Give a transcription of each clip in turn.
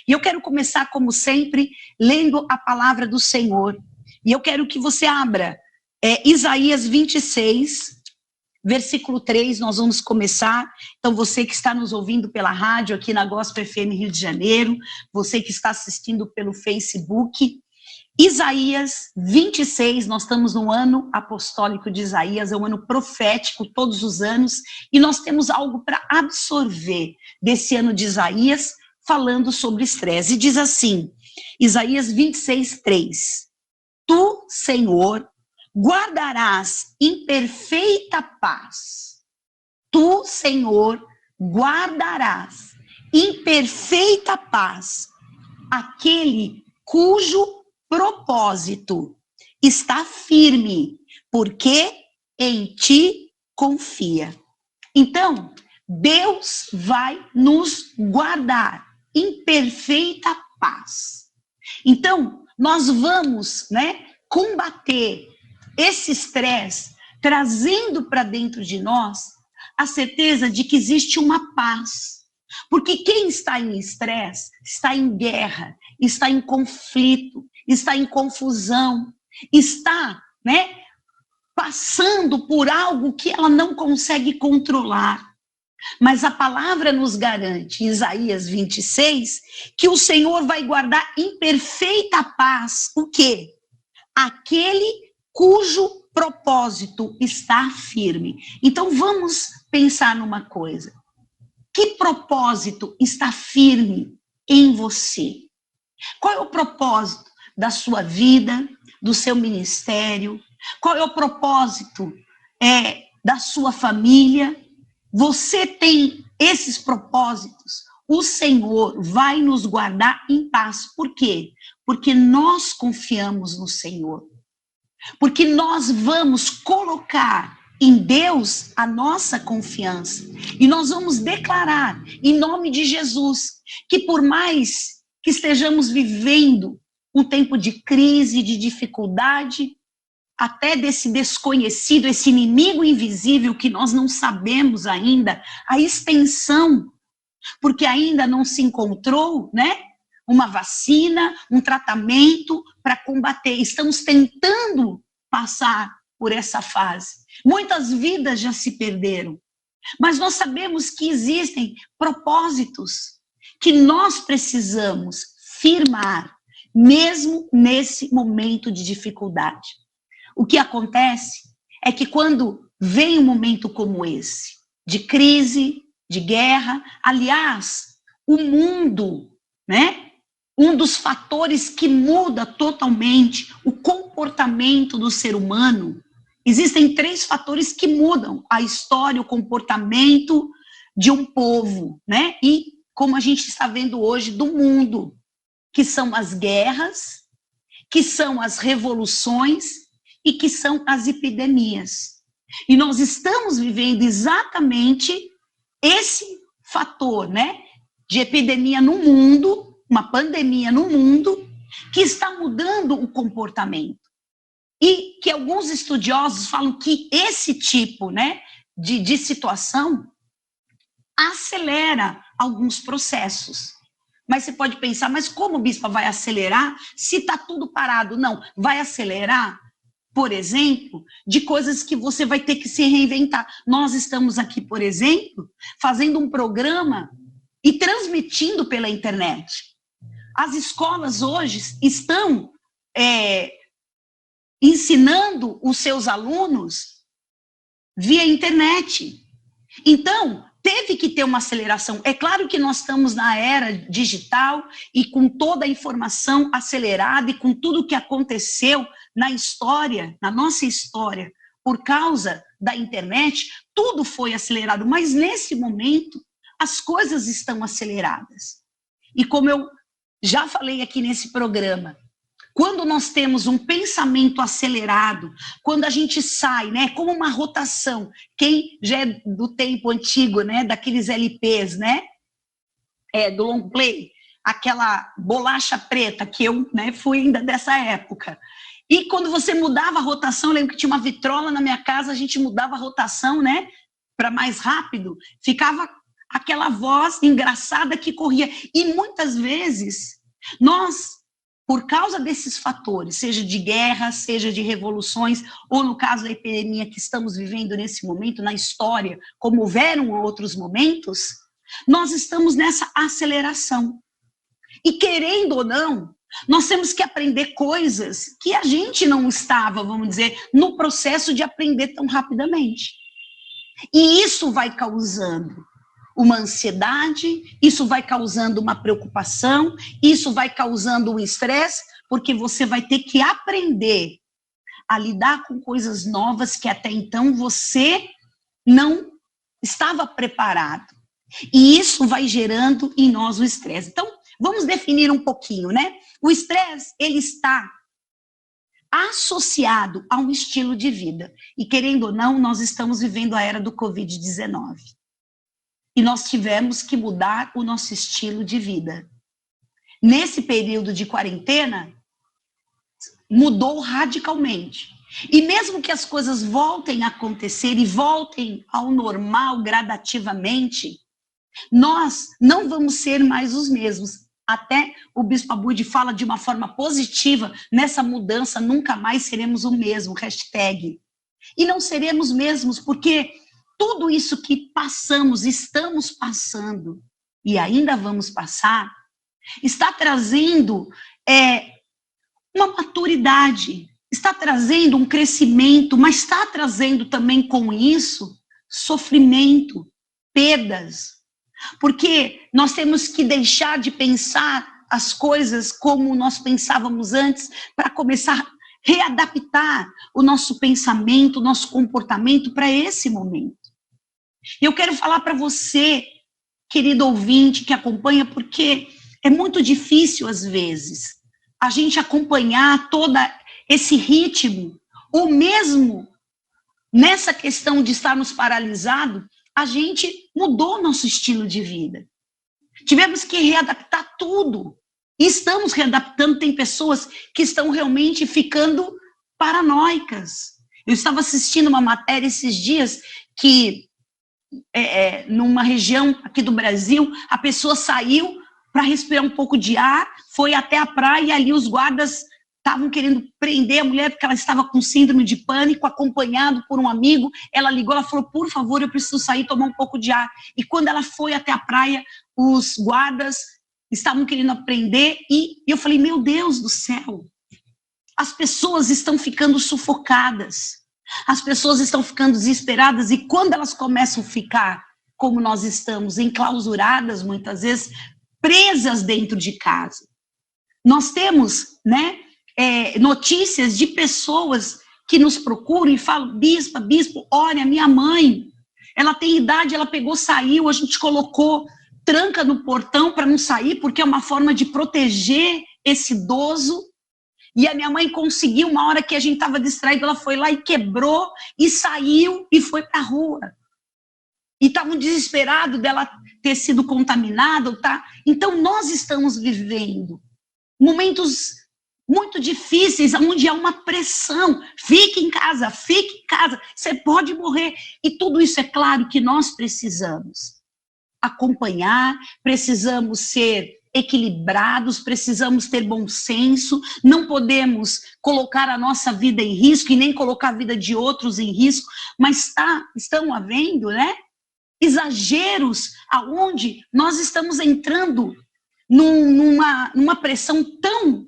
E eu quero começar, como sempre, lendo a palavra do Senhor. E eu quero que você abra Isaías 26, versículo 3, nós vamos começar. Então, você que está nos ouvindo pela rádio aqui na Gospel FM Rio de Janeiro, você que está assistindo pelo Facebook, Isaías 26, nós estamos no ano apostólico de Isaías, é um ano profético todos os anos, e nós temos algo para absorver desse ano de Isaías, falando sobre estresse. E diz assim, Isaías 26, 3, Tu, Senhor, guardarás em perfeita paz. Tu, Senhor, guardarás em perfeita paz aquele cujo propósito está firme, porque em ti confia. Então, Deus vai nos guardar em perfeita paz. Então, nós vamos, combater esse estresse, trazendo para dentro de nós a certeza de que existe uma paz. Porque quem está em estresse está em guerra, está em conflito, está em confusão, está, passando por algo que ela não consegue controlar. Mas a palavra nos garante, em Isaías 26, que o Senhor vai guardar em perfeita paz o quê? Aquele cujo propósito está firme. Então vamos pensar numa coisa. Que propósito está firme em você? Qual é o propósito da sua vida, do seu ministério? Qual é o propósito da sua família? Você tem esses propósitos? O Senhor vai nos guardar em paz. Por quê? Porque nós confiamos no Senhor. Porque nós vamos colocar em Deus a nossa confiança. E nós vamos declarar, em nome de Jesus, que por mais que estejamos vivendo um tempo de crise, de dificuldade, até desse desconhecido, esse inimigo invisível que nós não sabemos ainda, a extensão, porque ainda não se encontrou, uma vacina, um tratamento para combater. Estamos tentando passar por essa fase. Muitas vidas já se perderam, mas nós sabemos que existem propósitos que nós precisamos firmar, mesmo nesse momento de dificuldade. O que acontece é que quando vem um momento como esse, de crise, de guerra, aliás, o mundo, um dos fatores que muda totalmente o comportamento do ser humano, existem 3 fatores que mudam a história, o comportamento de um povo, E como a gente está vendo hoje do mundo, que são as guerras, que são as revoluções e que são as epidemias. E nós estamos vivendo exatamente esse fator, de epidemia no mundo, uma pandemia no mundo, que está mudando o comportamento. E que alguns estudiosos falam que esse tipo, de situação acelera alguns processos. Mas você pode pensar, mas como, bispa, vai acelerar se está tudo parado? Não, vai acelerar, por exemplo, de coisas que você vai ter que se reinventar. Nós estamos aqui, por exemplo, fazendo um programa e transmitindo pela internet. As escolas hoje estão ensinando os seus alunos via internet. Então, teve que ter uma aceleração. É claro que nós estamos na era digital e com toda a informação acelerada e com tudo o que aconteceu na história, na nossa história, por causa da internet, tudo foi acelerado. Mas nesse momento, as coisas estão aceleradas. E como eu já falei aqui nesse programa, quando nós temos um pensamento acelerado, quando a gente sai, como uma rotação, quem já é do tempo antigo, daqueles LPs, do long play, aquela bolacha preta, que eu fui ainda dessa época. E quando você mudava a rotação, eu lembro que tinha uma vitrola na minha casa, a gente mudava a rotação, para mais rápido, ficava aquela voz engraçada que corria. E muitas vezes, nós, por causa desses fatores, seja de guerra, seja de revoluções, ou no caso da epidemia que estamos vivendo nesse momento, na história, como houveram outros momentos, nós estamos nessa aceleração. E querendo ou não, nós temos que aprender coisas que a gente não estava, vamos dizer, no processo de aprender tão rapidamente. E isso vai causando uma ansiedade, isso vai causando uma preocupação, isso vai causando um estresse, porque você vai ter que aprender a lidar com coisas novas que até então você não estava preparado. E isso vai gerando em nós o estresse. Então, vamos definir um pouquinho, né? O estresse, ele está associado a um estilo de vida. E querendo ou não, nós estamos vivendo a era do Covid-19. E nós tivemos que mudar o nosso estilo de vida. Nesse período de quarentena, mudou radicalmente. E mesmo que as coisas voltem a acontecer e voltem ao normal gradativamente, nós não vamos ser mais os mesmos. Até o Bispo Abud fala de uma forma positiva, nessa mudança nunca mais seremos o mesmo, hashtag. E não seremos mesmos, porque tudo isso que passamos, estamos passando, e ainda vamos passar, está trazendo uma maturidade, está trazendo um crescimento, mas está trazendo também com isso sofrimento, perdas. Porque nós temos que deixar de pensar as coisas como nós pensávamos antes, para começar a readaptar o nosso pensamento, o nosso comportamento para esse momento. E eu quero falar para você, querido ouvinte que acompanha, porque é muito difícil, às vezes, a gente acompanhar todo esse ritmo, ou mesmo nessa questão de estarmos paralisados, a gente mudou nosso estilo de vida. Tivemos que readaptar tudo. E estamos readaptando, tem pessoas que estão realmente ficando paranoicas. Eu estava assistindo uma matéria esses dias que numa região aqui do Brasil, a pessoa saiu para respirar um pouco de ar, foi até a praia e ali os guardas estavam querendo prender a mulher porque ela estava com síndrome de pânico, acompanhado por um amigo. Ela ligou, ela falou, por favor, eu preciso sair, tomar um pouco de ar. E quando ela foi até a praia, os guardas estavam querendo prender e eu falei, meu Deus do céu, as pessoas estão ficando sufocadas. As pessoas estão ficando desesperadas e quando elas começam a ficar, como nós estamos, enclausuradas, muitas vezes, presas dentro de casa. Nós temos, notícias de pessoas que nos procuram e falam, bispo, olha, minha mãe, ela tem idade, ela pegou, saiu, a gente colocou tranca no portão para não sair, porque é uma forma de proteger esse idoso. E a minha mãe conseguiu, uma hora que a gente estava distraído, ela foi lá e quebrou, e saiu, e foi para a rua. E estavam desesperados dela ter sido contaminada, tá? Então, nós estamos vivendo momentos muito difíceis, onde há uma pressão. Fique em casa, você pode morrer. E tudo isso, é claro, que nós precisamos acompanhar, precisamos ser equilibrados, precisamos ter bom senso, não podemos colocar a nossa vida em risco e nem colocar a vida de outros em risco, mas estão havendo, exageros aonde nós estamos entrando numa pressão tão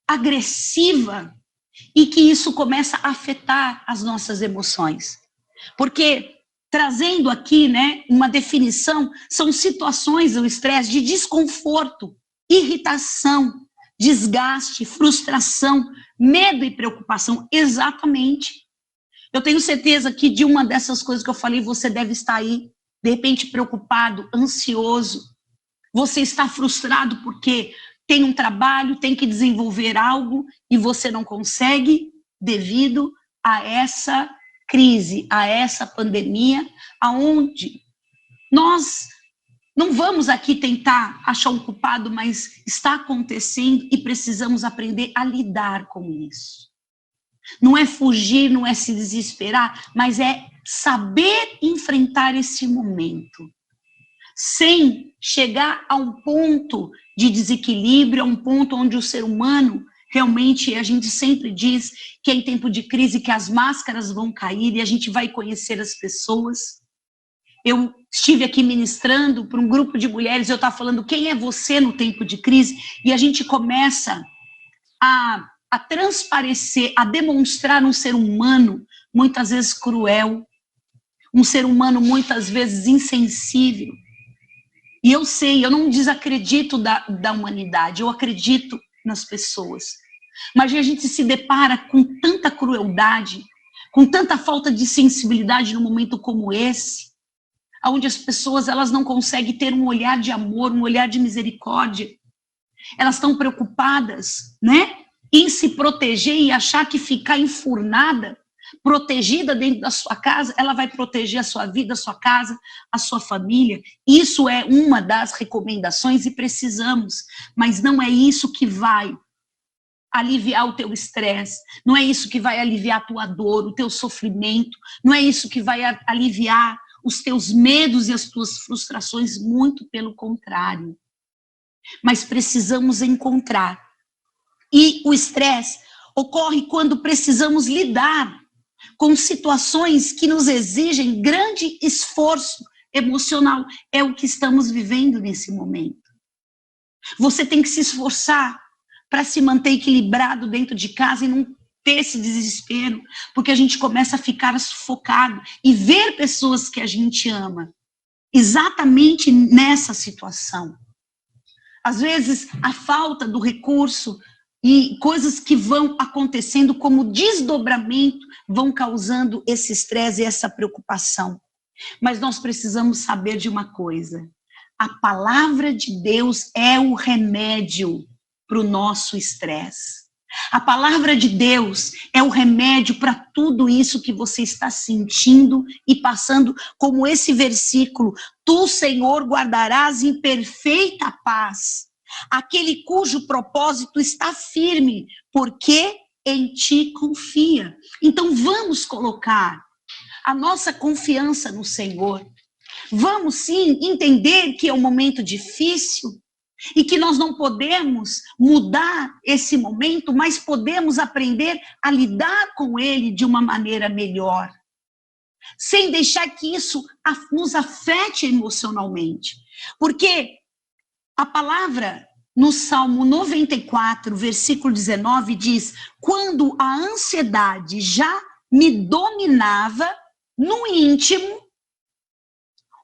agressiva e que isso começa a afetar as nossas emoções. Porque trazendo aqui, uma definição, são situações, o estresse, de desconforto, irritação, desgaste, frustração, medo e preocupação, exatamente. Eu tenho certeza que de uma dessas coisas que eu falei, você deve estar aí, de repente preocupado, ansioso, você está frustrado porque tem um trabalho, tem que desenvolver algo e você não consegue devido a essa crise, a essa pandemia, aonde nós não vamos aqui tentar achar um culpado, mas está acontecendo e precisamos aprender a lidar com isso. Não é fugir, não é se desesperar, mas é saber enfrentar esse momento. sem chegar a um ponto de desequilíbrio, a um ponto onde o ser humano, realmente, a gente sempre diz que é em tempo de crise que as máscaras vão cair e a gente vai conhecer as pessoas. Eu estive aqui ministrando para um grupo de mulheres, eu estava falando quem é você no tempo de crise, e a gente começa a transparecer, a demonstrar um ser humano muitas vezes cruel, um ser humano muitas vezes insensível. E eu sei, eu não desacredito da humanidade, eu acredito nas pessoas. Mas a gente se depara com tanta crueldade, com tanta falta de sensibilidade num momento como esse, onde as pessoas elas não conseguem ter um olhar de amor, um olhar de misericórdia. Elas estão preocupadas, né, em se proteger e achar que ficar enfurnada, protegida dentro da sua casa, ela vai proteger a sua vida, a sua casa, a sua família. Isso é uma das recomendações e precisamos, mas não é isso que vai aliviar o teu estresse, não é isso que vai aliviar a tua dor, o teu sofrimento, não é isso que vai aliviar os teus medos e as tuas frustrações, muito pelo contrário. Mas precisamos encontrar. E o estresse ocorre quando precisamos lidar com situações que nos exigem grande esforço emocional. É o que estamos vivendo nesse momento. Você tem que se esforçar para se manter equilibrado dentro de casa e não ter esse desespero, porque a gente começa a ficar sufocado e ver pessoas que a gente ama exatamente nessa situação. Às vezes, a falta do recurso e coisas que vão acontecendo como desdobramento vão causando esse estresse e essa preocupação. Mas nós precisamos saber de uma coisa: a palavra de Deus é o remédio para o nosso estresse. A palavra de Deus é o remédio para tudo isso que você está sentindo e passando, como esse versículo: tu, Senhor, guardarás em perfeita paz aquele cujo propósito está firme, porque em ti confia. Então vamos colocar a nossa confiança no Senhor. Vamos sim entender que é um momento difícil, e que nós não podemos mudar esse momento, mas podemos aprender a lidar com ele de uma maneira melhor, sem deixar que isso nos afete emocionalmente. Porque a palavra no Salmo 94, versículo 19, diz: quando a ansiedade já me dominava no íntimo,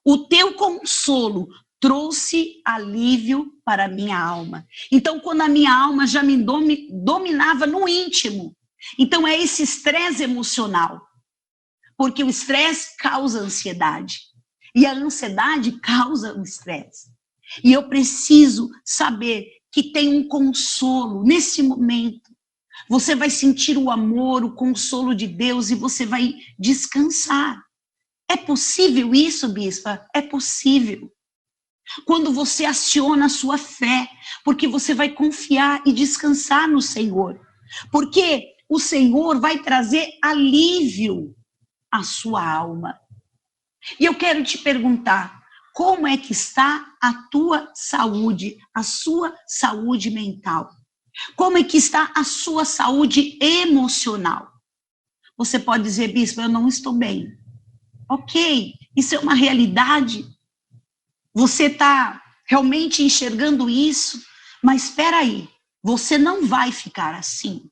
o teu consolo trouxe alívio para a minha alma. Então, quando a minha alma já me dominava no íntimo, então é esse estresse emocional, porque o estresse causa ansiedade, e a ansiedade causa o estresse. E eu preciso saber que tem um consolo nesse momento. Você vai sentir o amor, o consolo de Deus, e você vai descansar. É possível isso, bispa? É possível. Quando você aciona a sua fé, porque você vai confiar e descansar no Senhor, porque o Senhor vai trazer alívio à sua alma. E eu quero te perguntar, como é que está a tua saúde, a sua saúde mental? Como é que está a sua saúde emocional? Você pode dizer: bispo, eu não estou bem. Ok, isso é uma realidade. Você está realmente enxergando isso, mas espera aí, você não vai ficar assim.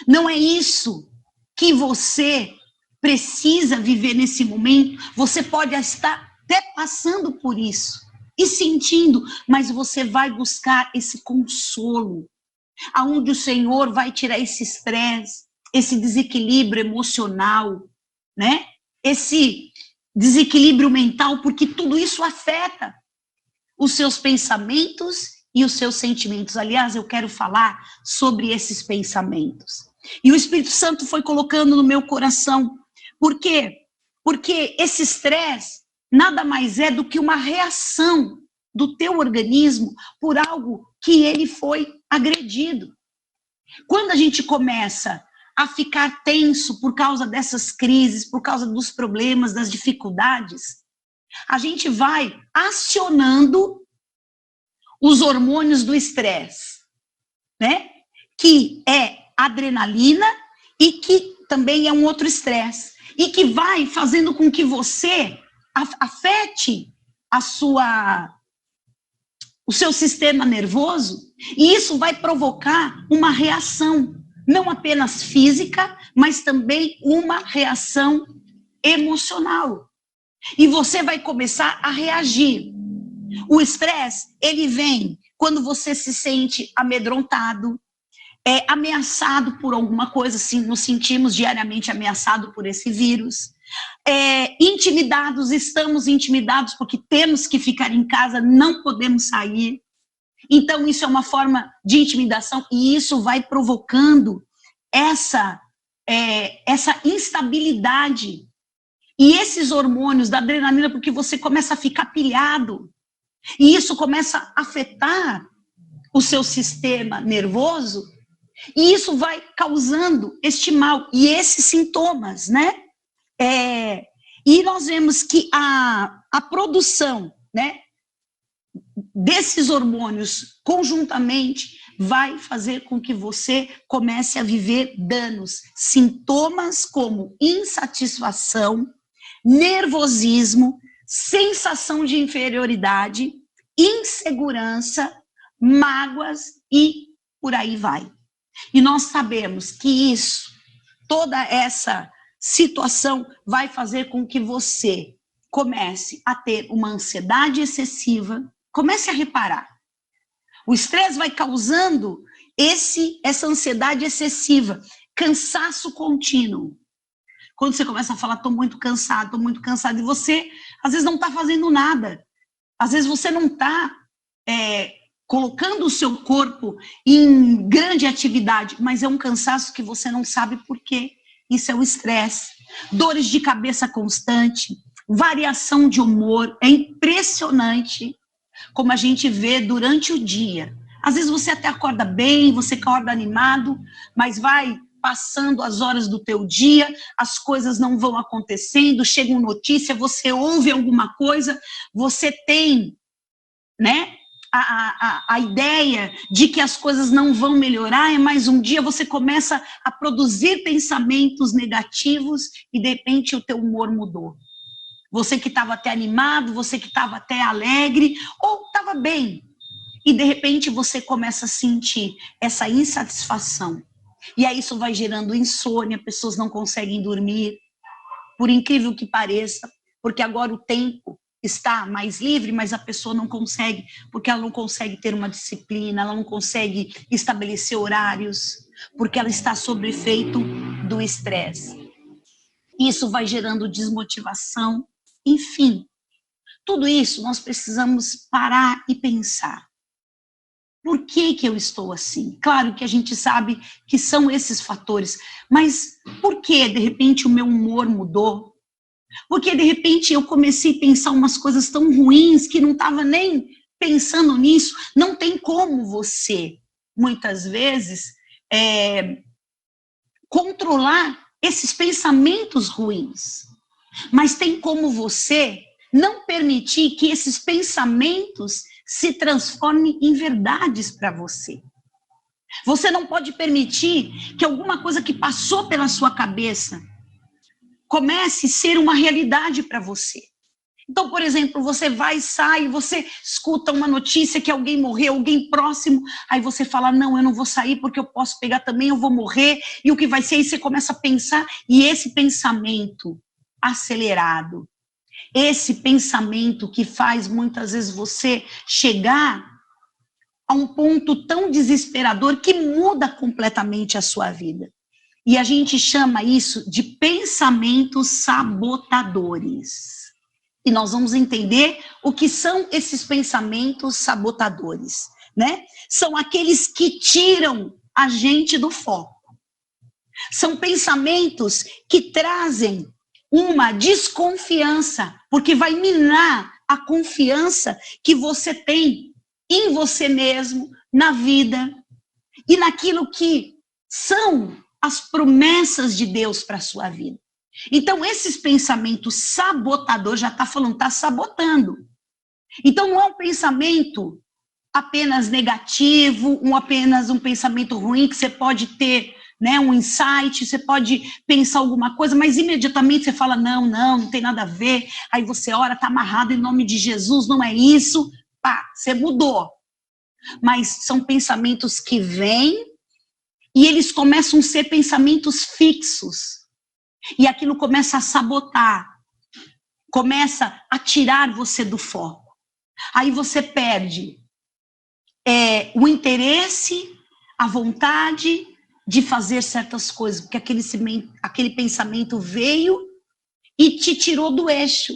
Não é isso que você precisa viver nesse momento. Você pode estar até passando por isso e sentindo, mas você vai buscar esse consolo, aonde o Senhor vai tirar esse estresse, esse desequilíbrio emocional, né? Esse desequilíbrio mental, porque tudo isso afeta os seus pensamentos e os seus sentimentos. Aliás, eu quero falar sobre esses pensamentos. E o Espírito Santo foi colocando no meu coração. Por quê? Porque esse estresse nada mais é do que uma reação do teu organismo por algo que ele foi agredido. Quando a gente começa a ficar tenso por causa dessas crises, por causa dos problemas, das dificuldades, A gente vai acionando os hormônios do estresse, né? Que é adrenalina e que também é um outro estresse. E que vai fazendo com que você afete o seu sistema nervoso, e isso vai provocar uma reação, não apenas física, mas também uma reação emocional. E você vai começar a reagir. O estresse, ele vem quando você se sente amedrontado, ameaçado por alguma coisa, assim, nos sentimos diariamente ameaçados por esse vírus. Intimidados, estamos intimidados porque temos que ficar em casa, não podemos sair. Então, isso é uma forma de intimidação e isso vai provocando essa instabilidade. E esses hormônios da adrenalina, porque você começa a ficar pilhado, e isso começa a afetar o seu sistema nervoso, e isso vai causando este mal, e esses sintomas, né? E nós vemos que a produção, né, desses hormônios conjuntamente vai fazer com que você comece a viver danos, sintomas como insatisfação, nervosismo, sensação de inferioridade, insegurança, mágoas e por aí vai. E nós sabemos que isso, toda essa situação vai fazer com que você comece a ter uma ansiedade excessiva. Comece a reparar. O estresse vai causando essa ansiedade excessiva, cansaço contínuo. Quando você começa a falar, estou muito cansado, e você, às vezes, não está fazendo nada. Às vezes, você não está colocando o seu corpo em grande atividade, mas é um cansaço que você não sabe por quê. Isso é o estresse. Dores de cabeça constante, variação de humor, é impressionante como a gente vê durante o dia. Às vezes você até acorda bem, você acorda animado, mas vai passando as horas do teu dia, as coisas não vão acontecendo, chega uma notícia, você ouve alguma coisa, você tem, né, a ideia de que as coisas não vão melhorar, é mais um dia, você começa a produzir pensamentos negativos e de repente o teu humor mudou. Você que estava até animado, você que estava até alegre, ou estava bem. E de repente você começa a sentir essa insatisfação. E aí isso vai gerando insônia, pessoas não conseguem dormir, por incrível que pareça, porque agora o tempo está mais livre, mas a pessoa não consegue, porque ela não consegue ter uma disciplina, ela não consegue estabelecer horários, porque ela está sob efeito do estresse. Isso vai gerando desmotivação. Enfim, tudo isso nós precisamos parar e pensar. Por que eu estou assim? Claro que a gente sabe que são esses fatores, mas por que, de repente, o meu humor mudou? Porque, de repente, eu comecei a pensar umas coisas tão ruins que não estava nem pensando nisso. Não tem como você, muitas vezes, controlar esses pensamentos ruins. Mas tem como você não permitir que esses pensamentos se transformem em verdades para você. Você não pode permitir que alguma coisa que passou pela sua cabeça comece a ser uma realidade para você. Então, por exemplo, você vai, sai, você escuta uma notícia que alguém morreu, alguém próximo, aí você fala, não, eu não vou sair porque eu posso pegar também, eu vou morrer, e o que vai ser? Aí você começa a pensar, e esse pensamento acelerado, esse pensamento que faz muitas vezes você chegar a um ponto tão desesperador que muda completamente a sua vida. E a gente chama isso de pensamentos sabotadores. E nós vamos entender o que são esses pensamentos sabotadores, né? São aqueles que tiram a gente do foco. São pensamentos que trazem uma desconfiança, porque vai minar a confiança que você tem em você mesmo, na vida e naquilo que são as promessas de Deus para a sua vida. Então, esses pensamentos sabotadores, já está falando, está sabotando. Então, não é um pensamento apenas negativo, apenas um pensamento ruim, que você pode ter, né, um insight, você pode pensar alguma coisa, mas imediatamente você fala, não tem nada a ver, aí você ora, está amarrado em nome de Jesus, não é isso, pá, você mudou. Mas são pensamentos que vêm e eles começam a ser pensamentos fixos. E aquilo começa a sabotar, começa a tirar você do foco. Aí você perde o interesse, a vontade de fazer certas coisas, porque aquele pensamento veio e te tirou do eixo.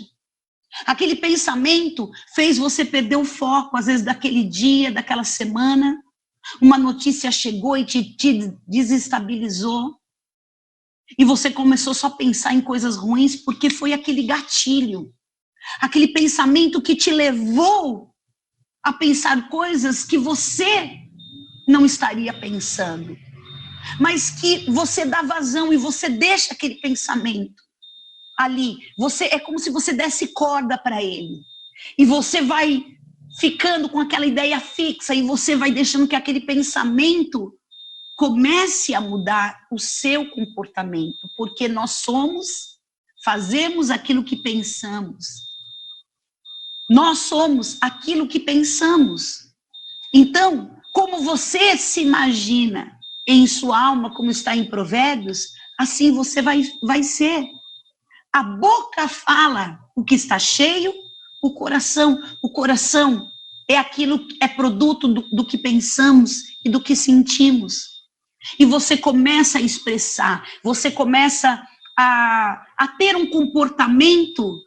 Aquele pensamento fez você perder o foco, às vezes, daquele dia, daquela semana. Uma notícia chegou e te desestabilizou. E você começou só a pensar em coisas ruins, porque foi aquele gatilho. Aquele pensamento que te levou a pensar coisas que você não estaria pensando. Mas que você dá vazão e você deixa aquele pensamento ali. É como se você desse corda para ele. E você vai ficando com aquela ideia fixa e você vai deixando que aquele pensamento comece a mudar o seu comportamento. Porque nós fazemos aquilo que pensamos. Nós somos aquilo que pensamos. Então, como você se imagina em sua alma, como está em Provérbios, assim você vai ser. A boca fala o que está cheio, o coração é produto do que pensamos e do que sentimos. E você começa a expressar, você começa a ter um comportamento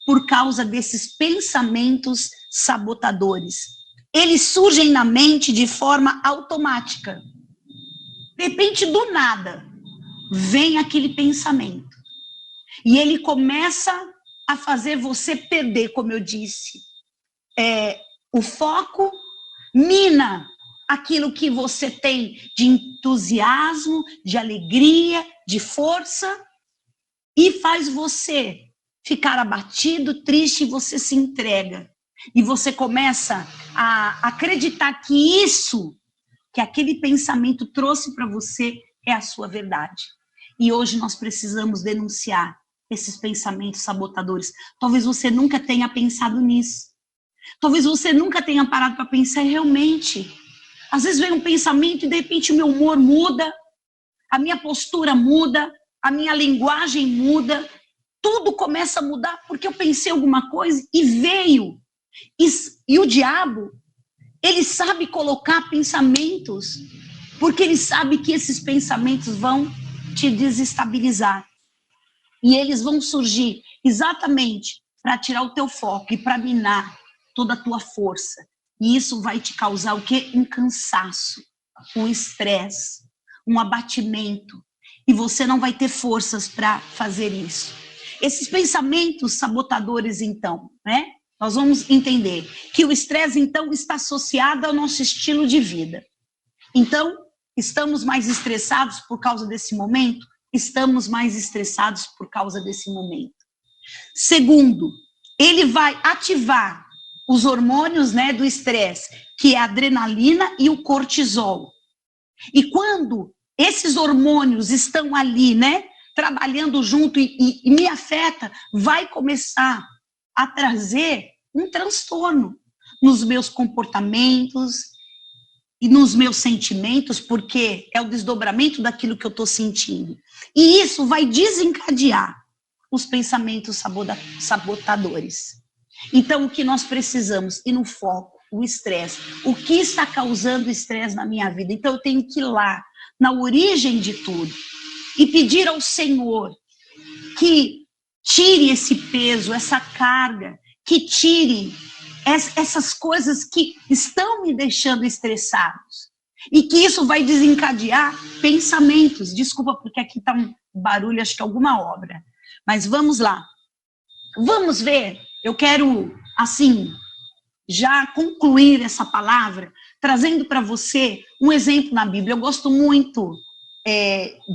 por causa desses pensamentos sabotadores. Eles surgem na mente de forma automática. De repente, do nada, vem aquele pensamento. E ele começa a fazer você perder, como eu disse, o foco, mina aquilo que você tem de entusiasmo, de alegria, de força, e faz você ficar abatido, triste, e você se entrega. E você começa a acreditar que aquele pensamento trouxe para você é a sua verdade. E hoje nós precisamos denunciar esses pensamentos sabotadores. Talvez você nunca tenha pensado nisso. Talvez você nunca tenha parado para pensar realmente. Às vezes vem um pensamento e de repente o meu humor muda, a minha postura muda, a minha linguagem muda, tudo começa a mudar porque eu pensei alguma coisa e veio. E o diabo, ele sabe colocar pensamentos, porque ele sabe que esses pensamentos vão te desestabilizar. E eles vão surgir exatamente para tirar o teu foco e para minar toda a tua força. E isso vai te causar o quê? Um cansaço, um estresse, um abatimento. E você não vai ter forças para fazer isso. Esses pensamentos sabotadores, então, né? Nós vamos entender que o estresse, então, está associado ao nosso estilo de vida. Então, estamos mais estressados por causa desse momento? Estamos mais estressados por causa desse momento. Segundo, ele vai ativar os hormônios, né, do estresse, que é a adrenalina e o cortisol. E quando esses hormônios estão ali, né, trabalhando junto e me afeta, vai começar a trazer um transtorno nos meus comportamentos e nos meus sentimentos, porque é o desdobramento daquilo que eu estou sentindo. E isso vai desencadear os pensamentos sabotadores. Então, o que nós precisamos? Ir no foco, o estresse. O que está causando estresse na minha vida? Então, eu tenho que ir lá, na origem de tudo, e pedir ao Senhor que tire esse peso, essa carga, que tire essas coisas que estão me deixando estressados. E que isso vai desencadear pensamentos. Desculpa, porque aqui está um barulho, acho que é alguma obra. Mas vamos lá. Vamos ver. Eu quero, assim, já concluir essa palavra, trazendo para você um exemplo na Bíblia. Eu gosto muito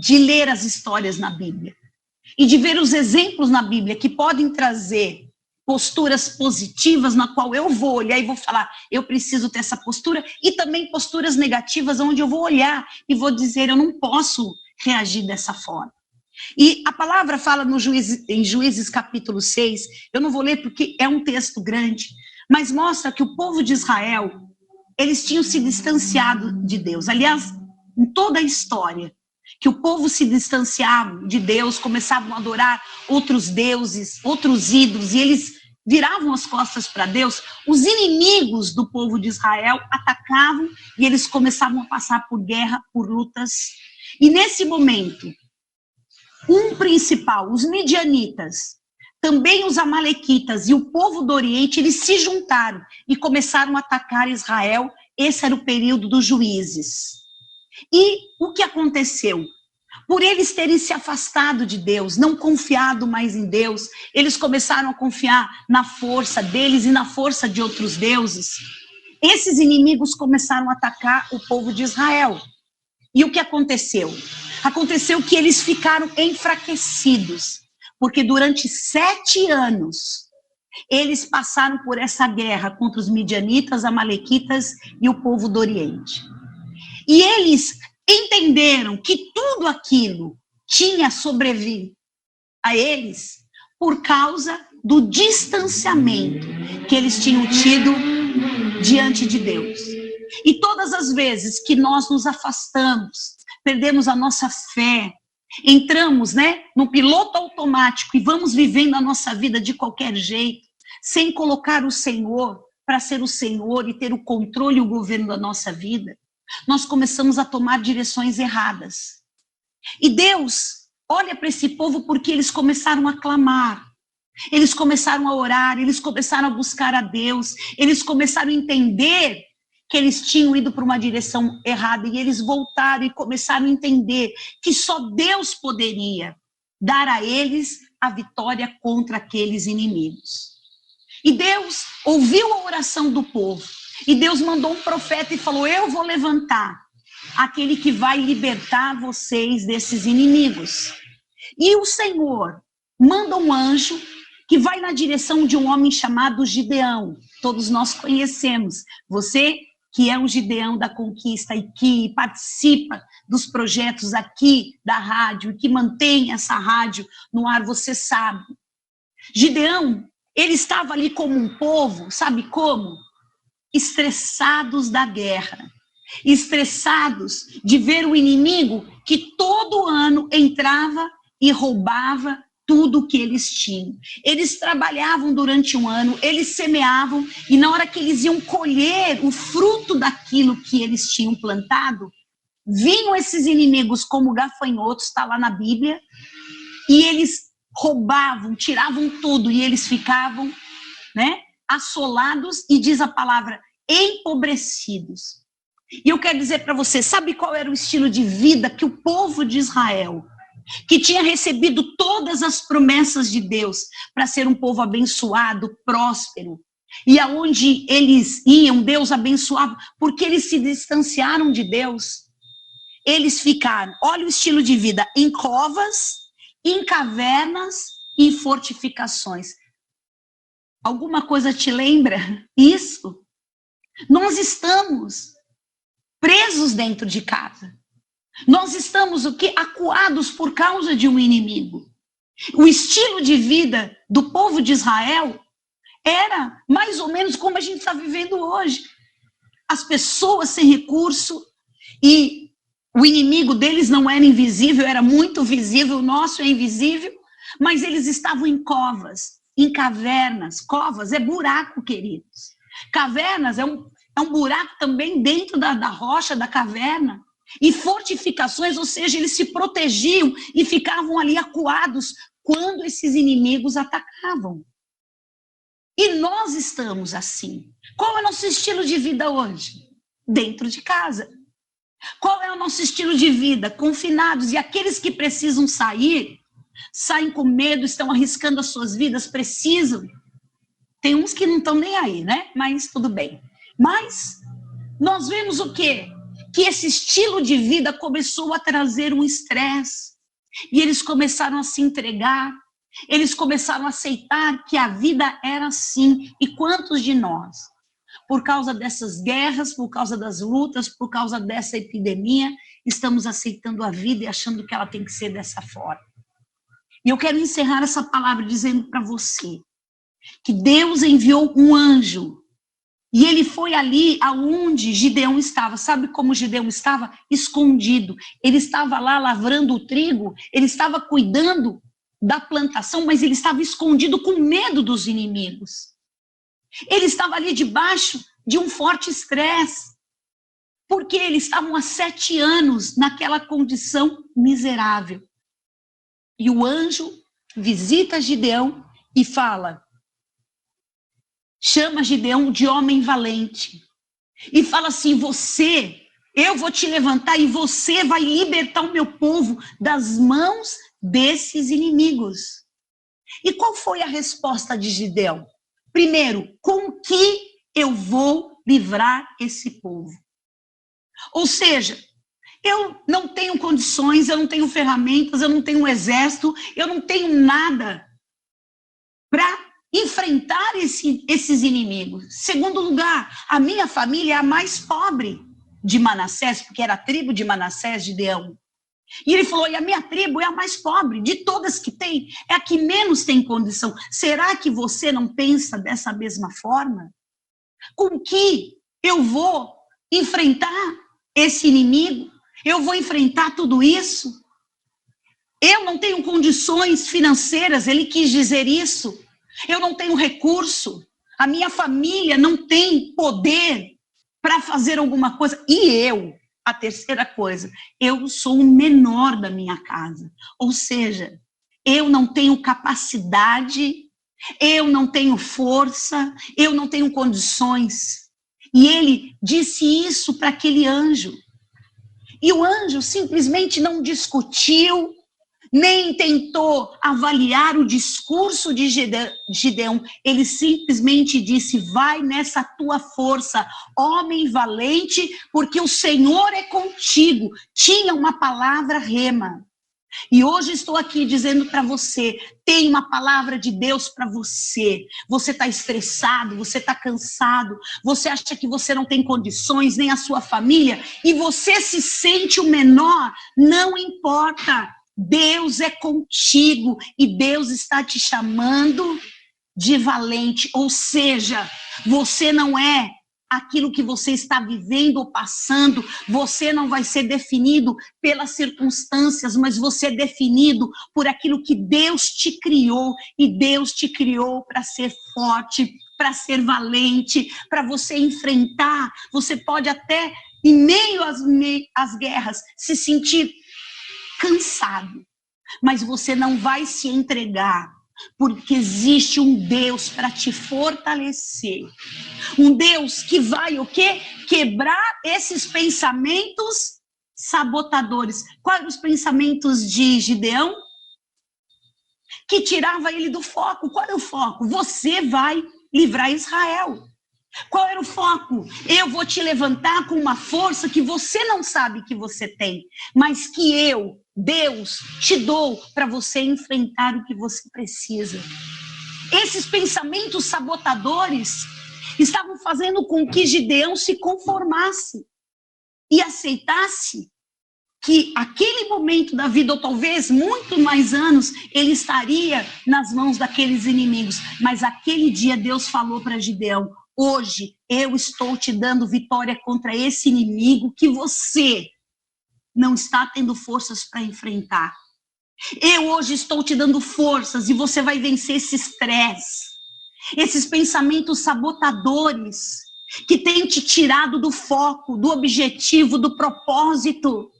de ler as histórias na Bíblia. e de ver os exemplos na Bíblia que podem trazer posturas positivas na qual eu vou olhar e vou falar, eu preciso ter essa postura, e também posturas negativas onde eu vou olhar e vou dizer, eu não posso reagir dessa forma. E a palavra fala em Juízes capítulo 6, eu não vou ler porque é um texto grande, mas mostra que o povo de Israel, eles tinham se distanciado de Deus. Aliás, em toda a história, que o povo se distanciava de Deus, começavam a adorar outros deuses, outros ídolos, e eles viravam as costas para Deus, os inimigos do povo de Israel atacavam e eles começavam a passar por guerra, por lutas. E nesse momento, os midianitas, também os amalequitas e o povo do Oriente, eles se juntaram e começaram a atacar Israel. Esse era o período dos juízes. E o que aconteceu? Por eles terem se afastado de Deus, não confiado mais em Deus, eles começaram a confiar na força deles e na força de outros deuses. Esses inimigos começaram a atacar o povo de Israel. E o que aconteceu? Aconteceu que eles ficaram enfraquecidos, porque durante 7 anos eles passaram por essa guerra contra os midianitas, amalequitas e o povo do Oriente. E eles entenderam que tudo aquilo tinha sobrevivido a eles por causa do distanciamento que eles tinham tido diante de Deus. E todas as vezes que nós nos afastamos, perdemos a nossa fé, entramos, no piloto automático e vamos vivendo a nossa vida de qualquer jeito, sem colocar o Senhor para ser o Senhor e ter o controle e o governo da nossa vida, nós começamos a tomar direções erradas. E Deus olha para esse povo porque eles começaram a clamar, eles começaram a orar, eles começaram a buscar a Deus, eles começaram a entender que eles tinham ido para uma direção errada e eles voltaram e começaram a entender que só Deus poderia dar a eles a vitória contra aqueles inimigos. E Deus ouviu a oração do povo. E Deus mandou um profeta e falou, eu vou levantar aquele que vai libertar vocês desses inimigos. E o Senhor manda um anjo que vai na direção de um homem chamado Gideão. Todos nós conhecemos. Você que é um Gideão da Conquista e que participa dos projetos aqui da rádio, e que mantém essa rádio no ar, você sabe. Gideão, ele estava ali como um povo, sabe como? Estressados da guerra, estressados de ver o inimigo que todo ano entrava e roubava tudo que eles tinham. Eles trabalhavam durante um ano, eles semeavam, e na hora que eles iam colher o fruto daquilo que eles tinham plantado, vinham esses inimigos como gafanhotos, está lá na Bíblia, e eles roubavam, tiravam tudo, e eles ficavam, assolados, e diz a palavra, empobrecidos. E eu quero dizer para você, sabe qual era o estilo de vida que o povo de Israel, que tinha recebido todas as promessas de Deus para ser um povo abençoado, próspero, e aonde eles iam, Deus abençoava, porque eles se distanciaram de Deus, eles ficaram, olha o estilo de vida, em covas, em cavernas e em fortificações. Alguma coisa te lembra isso? Nós estamos presos dentro de casa. Nós estamos acuados por causa de um inimigo. O estilo de vida do povo de Israel era mais ou menos como a gente está vivendo hoje. As pessoas sem recurso, e o inimigo deles não era invisível, era muito visível, o nosso é invisível, mas eles estavam em covas, em cavernas. Covas é buraco, queridos. Cavernas é um buraco também dentro da rocha da caverna. E fortificações, ou seja, eles se protegiam e ficavam ali acuados quando esses inimigos atacavam. E nós estamos assim. Qual é o nosso estilo de vida hoje? Dentro de casa. Qual é o nosso estilo de vida? Confinados. E aqueles que precisam sair, saem com medo, estão arriscando as suas vidas, precisam. Tem uns que não estão nem aí, Mas tudo bem. Mas nós vemos o quê? Que esse estilo de vida começou a trazer um estresse. E eles começaram a se entregar, eles começaram a aceitar que a vida era assim. E quantos de nós, por causa dessas guerras, por causa das lutas, por causa dessa epidemia, estamos aceitando a vida e achando que ela tem que ser dessa forma? E eu quero encerrar essa palavra dizendo para você que Deus enviou um anjo e ele foi ali aonde Gideão estava. Sabe como Gideão estava? Escondido. Ele estava lá lavrando o trigo, ele estava cuidando da plantação, mas ele estava escondido com medo dos inimigos. Ele estava ali debaixo de um forte estresse, porque eles estavam há 7 anos naquela condição miserável. E o anjo visita Gideão e fala, chama Gideão de homem valente, e fala assim, eu vou te levantar e você vai libertar o meu povo das mãos desses inimigos. E qual foi a resposta de Gideão? Primeiro, com que eu vou livrar esse povo? Ou seja, eu não tenho condições, eu não tenho ferramentas, eu não tenho um exército, eu não tenho nada para enfrentar esses inimigos. Segundo lugar, a minha família é a mais pobre de Manassés, porque era a tribo de Manassés, Gideão. E ele falou, e a minha tribo é a mais pobre, de todas que tem, é a que menos tem condição. Será que você não pensa dessa mesma forma? Com que eu vou enfrentar esse inimigo? Eu vou enfrentar tudo isso? Eu não tenho condições financeiras, ele quis dizer isso. Eu não tenho recurso, a minha família não tem poder para fazer alguma coisa. E eu, a terceira coisa, eu sou o menor da minha casa. Ou seja, eu não tenho capacidade, eu não tenho força, eu não tenho condições. E ele disse isso para aquele anjo. E o anjo simplesmente não discutiu, nem tentou avaliar o discurso de Gideão. Ele simplesmente disse, vai nessa tua força, homem valente, porque o Senhor é contigo. Tinha uma palavra rema. E hoje estou aqui dizendo para você, tem uma palavra de Deus para você. Você está estressado, você está cansado, você acha que você não tem condições, nem a sua família, e você se sente o menor, não importa. Deus é contigo e Deus está te chamando de valente. Ou seja, você não é aquilo que você está vivendo ou passando, você não vai ser definido pelas circunstâncias, mas você é definido por aquilo que Deus te criou, e Deus te criou para ser forte, para ser valente, para você enfrentar. Você pode até, em meio às guerras, se sentir cansado, mas você não vai se entregar, porque existe um Deus para te fortalecer. Um Deus que vai o quê? Quebrar esses pensamentos sabotadores. Quais eram os pensamentos de Gideão? Que tirava ele do foco. Qual é o foco? Você vai livrar Israel. Qual era o foco? Eu vou te levantar com uma força que você não sabe que você tem, mas que eu, Deus, te dou para você enfrentar o que você precisa. Esses pensamentos sabotadores estavam fazendo com que Gideão se conformasse e aceitasse que aquele momento da vida, ou talvez muito mais anos, ele estaria nas mãos daqueles inimigos. Mas aquele dia Deus falou para Gideão, hoje eu estou te dando vitória contra esse inimigo que você não está tendo forças para enfrentar. Eu hoje estou te dando forças e você vai vencer esse estresse, esses pensamentos sabotadores que têm te tirado do foco, do objetivo, do propósito.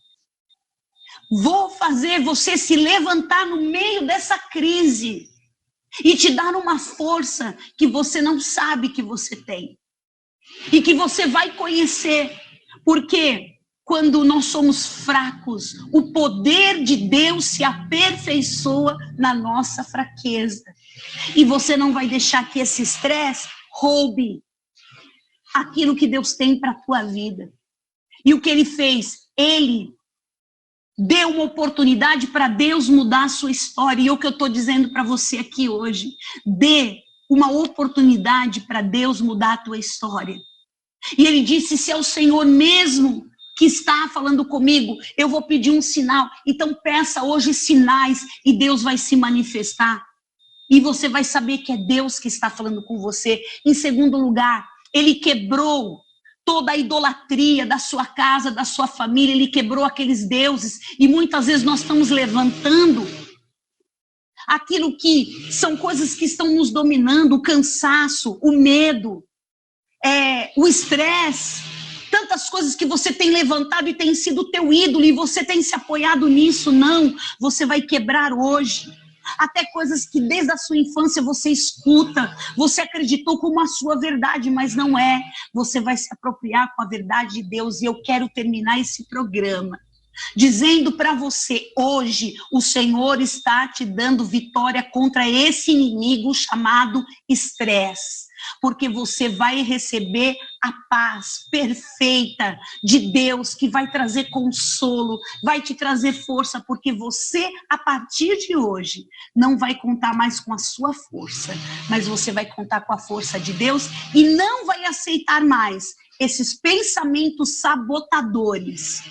Vou fazer você se levantar no meio dessa crise e te dar uma força que você não sabe que você tem. E que você vai conhecer. Porque quando nós somos fracos, o poder de Deus se aperfeiçoa na nossa fraqueza. E você não vai deixar que esse estresse roube aquilo que Deus tem para a tua vida. E o que ele fez? Ele Dê uma oportunidade para Deus mudar a sua história. E é o que eu estou dizendo para você aqui hoje. Dê uma oportunidade para Deus mudar a tua história. E ele disse, se é o Senhor mesmo que está falando comigo, eu vou pedir um sinal. Então peça hoje sinais e Deus vai se manifestar. E você vai saber que é Deus que está falando com você. Em segundo lugar, ele quebrou toda a idolatria da sua casa, da sua família. Ele quebrou aqueles deuses. E muitas vezes nós estamos levantando aquilo que são coisas que estão nos dominando, o cansaço, o medo, o estresse, tantas coisas que você tem levantado e tem sido teu ídolo e você tem se apoiado nisso. Não, você vai quebrar hoje. Até coisas que desde a sua infância você escuta, você acreditou como a sua verdade, mas não é. Você vai se apropriar com a verdade de Deus. E eu quero terminar esse programa dizendo para você, hoje o Senhor está te dando vitória contra esse inimigo chamado estresse. Porque você vai receber a paz perfeita de Deus, que vai trazer consolo, vai te trazer força, porque você, a partir de hoje, não vai contar mais com a sua força, mas você vai contar com a força de Deus e não vai aceitar mais esses pensamentos sabotadores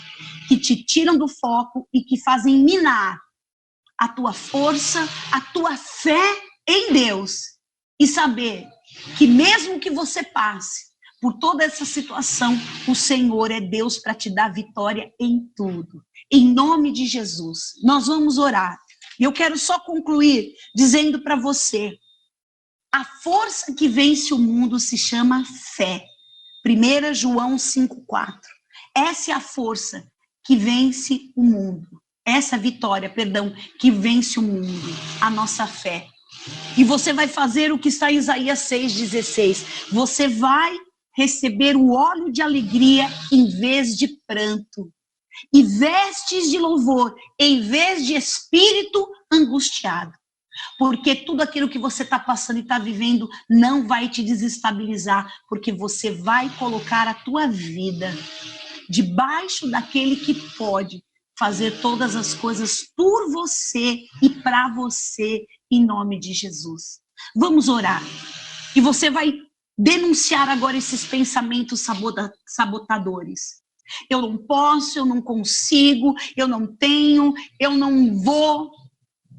que te tiram do foco e que fazem minar a tua força, a tua fé em Deus. E saber que mesmo que você passe por toda essa situação, o Senhor é Deus para te dar vitória em tudo. Em nome de Jesus, nós vamos orar. E eu quero só concluir dizendo para você, a força que vence o mundo se chama fé. 1 João 5,4. Essa é a força que vence o mundo. Essa vitória, que vence o mundo, a nossa fé. E você vai fazer o que está em Isaías 6,16. Você vai receber o óleo de alegria em vez de pranto. E vestes de louvor em vez de espírito angustiado. Porque tudo aquilo que você está passando e está vivendo não vai te desestabilizar. Porque você vai colocar a tua vida debaixo daquele que pode fazer todas as coisas por você e para você, em nome de Jesus. Vamos orar. E você vai denunciar agora esses pensamentos sabotadores. Eu não posso, eu não consigo, eu não tenho, eu não vou.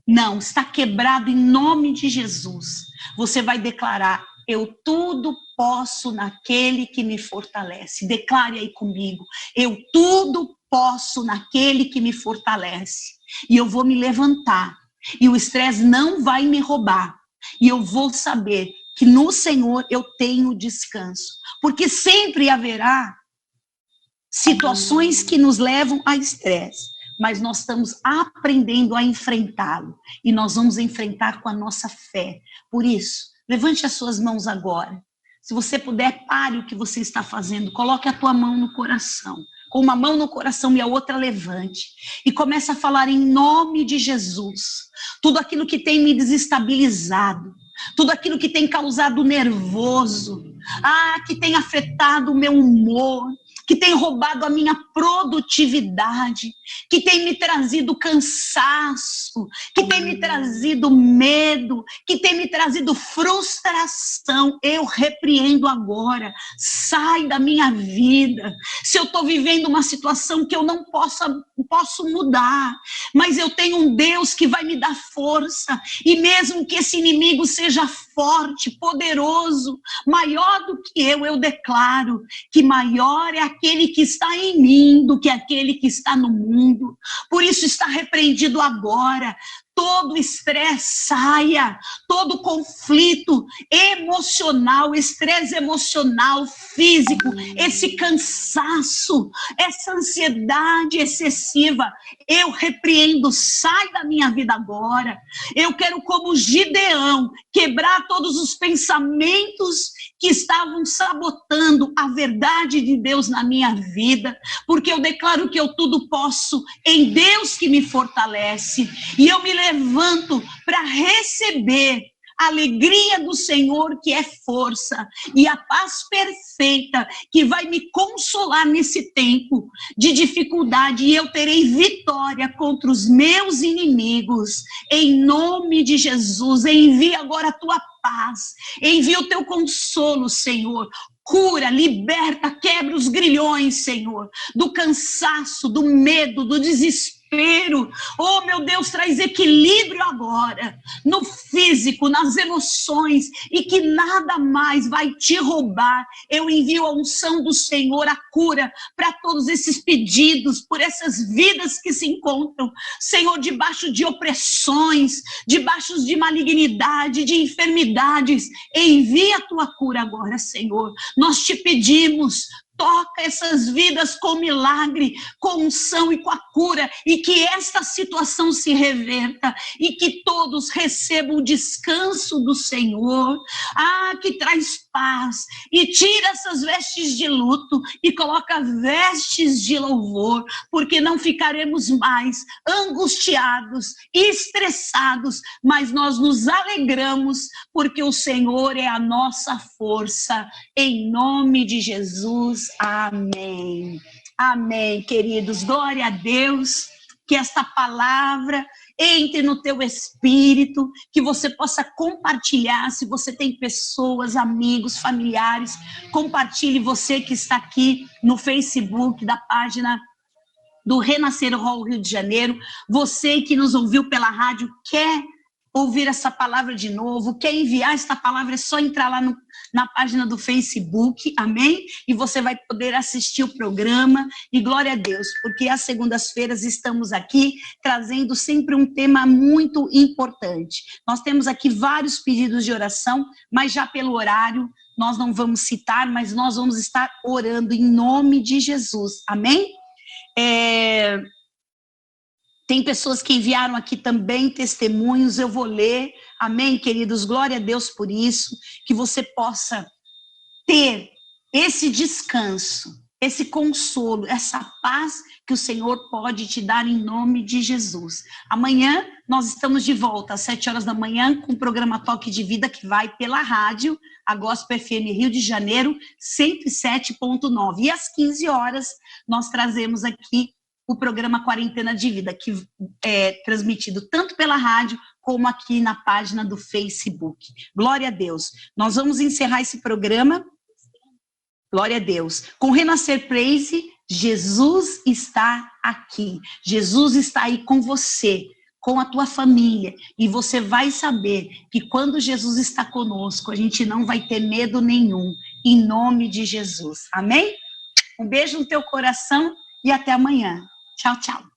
Não, está quebrado em nome de Jesus. Você vai declarar, eu tudo posso naquele que me fortalece. Declare aí comigo, eu tudo posso naquele que me fortalece. E eu vou me levantar. E o estresse não vai me roubar. E eu vou saber que no Senhor eu tenho descanso. Porque sempre haverá situações que nos levam a estresse. Mas nós estamos aprendendo a enfrentá-lo. E nós vamos enfrentar com a nossa fé. Por isso, levante as suas mãos agora. Se você puder, pare o que você está fazendo. Coloque a tua mão no coração. Com uma mão no coração e a outra levante. E comece a falar em nome de Jesus. Tudo aquilo que tem me desestabilizado. Tudo aquilo que tem causado nervoso. Que tem afetado o meu humor. Que tem roubado a minha produtividade, que tem me trazido cansaço, que tem me trazido medo, que tem me trazido frustração. Eu repreendo agora, sai da minha vida. Se eu estou vivendo uma situação que eu não posso mudar, mas eu tenho um Deus que vai me dar força, e mesmo que esse inimigo seja forte, poderoso, maior do que eu declaro que maior é aquele que está em mim do que aquele que está no mundo. Por isso está repreendido agora. Todo estresse saia, todo conflito emocional, estresse emocional, físico, esse cansaço, essa ansiedade excessiva, eu repreendo, sai da minha vida agora. Eu quero, como Gideão, quebrar todos os pensamentos que estavam sabotando a verdade de Deus na minha vida, porque eu declaro que eu tudo posso em Deus que me fortalece, e eu me levanto para receber a alegria do Senhor que é força, e a paz perfeita que vai me consolar nesse tempo de dificuldade, e eu terei vitória contra os meus inimigos, em nome de Jesus. Envia agora a tua paz, envia o teu consolo, Senhor. Cura, liberta, quebra os grilhões, Senhor, do cansaço, do medo, do desespero. Oh, meu Deus, traz equilíbrio agora, no físico, nas emoções, e que nada mais vai te roubar. Eu envio a unção do Senhor, a cura, para todos esses pedidos, por essas vidas que se encontram, Senhor, debaixo de opressões, debaixo de malignidade, de enfermidades. Envia a tua cura agora, Senhor. Nós te pedimos, toca essas vidas com milagre, com unção e com a cura, e que esta situação se reverta, e que todos recebam o descanso do Senhor, que traz paz, e tira essas vestes de luto, e coloca vestes de louvor, porque não ficaremos mais angustiados, estressados, mas nós nos alegramos, porque o Senhor é a nossa força, em nome de Jesus. Amém. Amém, queridos. Glória a Deus. Que esta palavra entre no teu espírito, que você possa compartilhar. Se você tem pessoas, amigos, familiares, compartilhe. Você que está aqui no Facebook da página do Renascer Hall Rio de Janeiro, você que nos ouviu pela rádio, quer ouvir essa palavra de novo, quer enviar esta palavra, é só entrar lá na página do Facebook, amém? E você vai poder assistir o programa, e glória a Deus, porque às segundas-feiras estamos aqui trazendo sempre um tema muito importante. Nós temos aqui vários pedidos de oração, mas já pelo horário nós não vamos citar, mas nós vamos estar orando em nome de Jesus, amém? Tem pessoas que enviaram aqui também testemunhos, eu vou ler, amém, queridos? Glória a Deus por isso, que você possa ter esse descanso, esse consolo, essa paz que o Senhor pode te dar em nome de Jesus. Amanhã nós estamos de volta às 7 horas da manhã com o programa Toque de Vida, que vai pela rádio, a Gospel FM Rio de Janeiro, 107.9. E às 15 horas nós trazemos aqui o programa Quarentena de Vida, que é transmitido tanto pela rádio como aqui na página do Facebook. Glória a Deus. Nós vamos encerrar esse programa, glória a Deus, com Renascer Praise. Jesus está aqui. Jesus está aí com você, com a tua família, e você vai saber que quando Jesus está conosco, a gente não vai ter medo nenhum, em nome de Jesus. Amém? Um beijo no teu coração e até amanhã. Tchau, tchau.